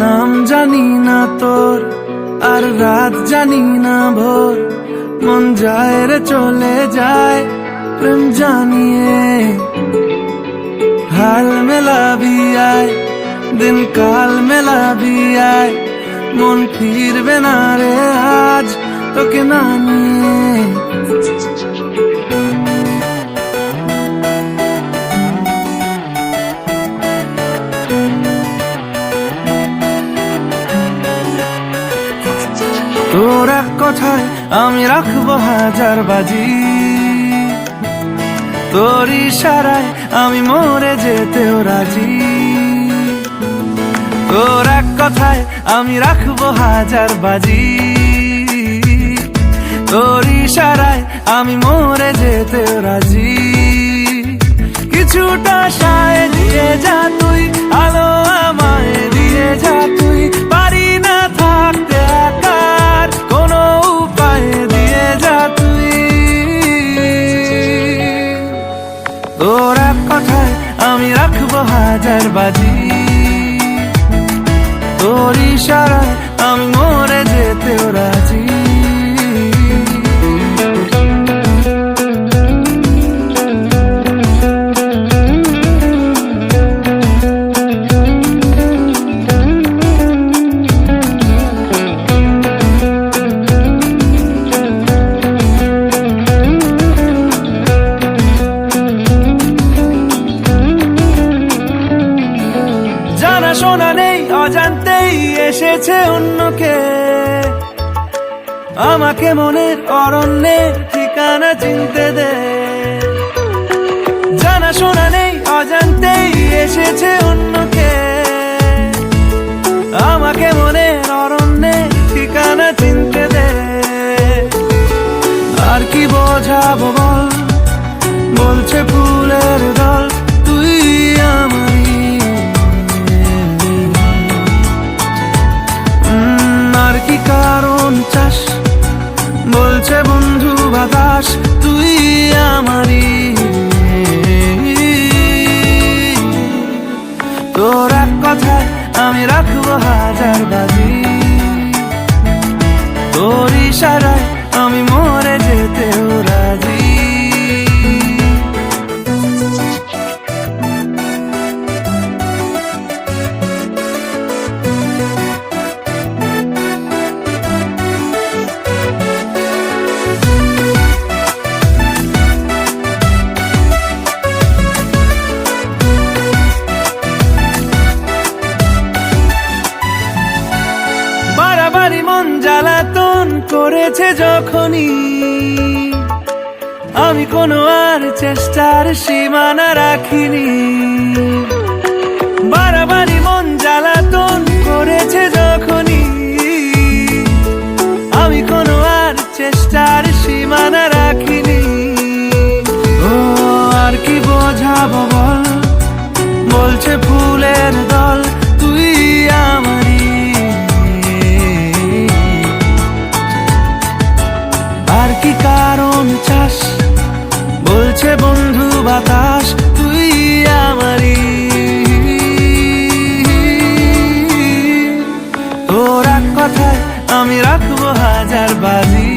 নাম জানি না তোর, আর রাত জানি না ভোর, মন যায় রে চলে যায় প্রেম জানিয়ে। হাল মেলাবি আয়, দিন কাল মেলাবি আয়, মন ফিরবে না রে আজ তোকে না নিয়ে। তোর এক কথায় আমি রাখবো হাজার বাজি, তোর ইশারায় আমি মরে যেতেও রাজি। তোর এক কথায় আমি রাখবো হাজার বাজি, তোর ইশারায় আমি মরে যেতেও রাজি। কিছুটা সায় দিয়ে যা তুই, আলো আমায় দিয়ে যা তুই, পারি না থাকতে একার কোনো উপায় দিয়ে যা তুই। তোর এক কথায় আমি রাখবো হাজার বাজি, তোর ইশারায় আমি মরে যেতেও রাজি। জানাশোনা নেই অজান্তেই এসেছে অন্যকে, আমাকে মনের অরণ্যের ঠিকানা চিনতে দে। জানাশোনা নেই অজান্তেই এসেছে অন্যকে, আমাকে মনের অরণ্যের ঠিকানা চিনতে দে। আর কি বোঝাবো বল, বলছে ফুলের দল তুই আমারই। আর কি কারণ চাস, বলছে বন্ধু বাতাস তুই আমারই। তোর এক কথায় আমি রাখবো হাজার বাজি, তোর ইশারায় আমি মরে যেতেও রাজি। বাড়াবাড়ি মন জ্বালাতন করেছে যখনই, আমি কোনো আর চেষ্টার সীমানা রাখিনি। বাড়াবাড়ি মন জ্বালাতন করেছে যখনই, আমি কোনো আর চেষ্টার সীমানা রাখিনি। ও আর কি বোঝাবো বল, বলছে ফুলের দল তুই আমারই। আর কি কারণ চাস, বলছে বন্ধু বাতাস তুই আমারই। তোর এক কথায় আমি রাখবো হাজার বাজি,